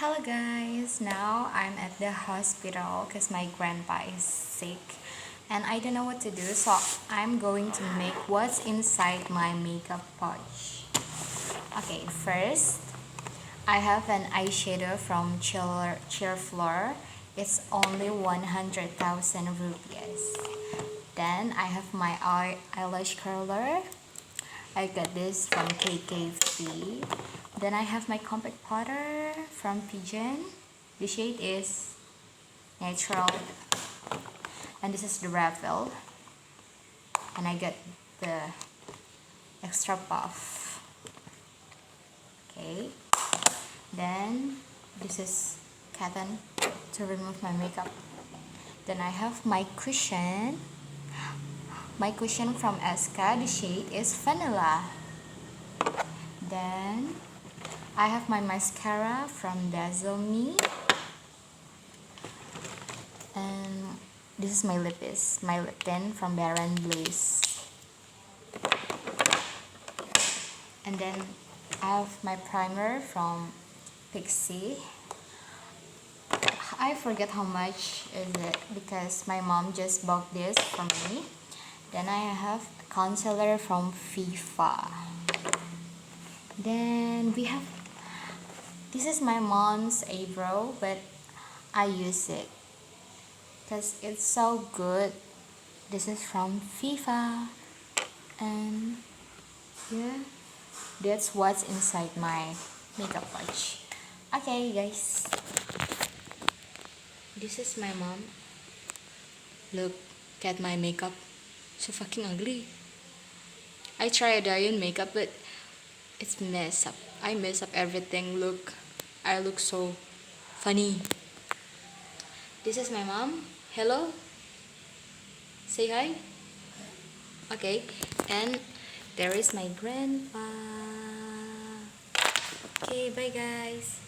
Hello guys, now I'm at the hospital because my grandpa is sick and I don't know what to do, so I'm going to make what's inside my makeup pouch. Okay, first I have an eyeshadow from Cheerflor. It's only 100,000 rupees. Then I have my eyelash curler. I got this from KKV. Then I have my compact powder from Pigeon. The shade is natural. And this is the Revel. And I got the extra puff. Okay. Then this is cotton to remove my makeup. Then I have my cushion. My cushion from Eska. The shade is vanilla. Then I have my mascara from Dazzle Me. And this is my lip tint from Baron Bliss. And then I have my primer from Pixie. I forget how much is it because my mom just bought this for me. Then I have a concealer from FIFA. Then we have, this is my mom's eyebrow, but I use it because it's so good. This is from FIFA. And yeah, that's what's inside my makeup pouch. Okay guys, this is my mom. Look at my makeup, so fucking ugly. I try a Diane makeup, but it's messed up. I mess up everything. Look, I look so funny. This is my mom. Hello, say hi. Okay, and there is my grandpa. Okay, bye guys.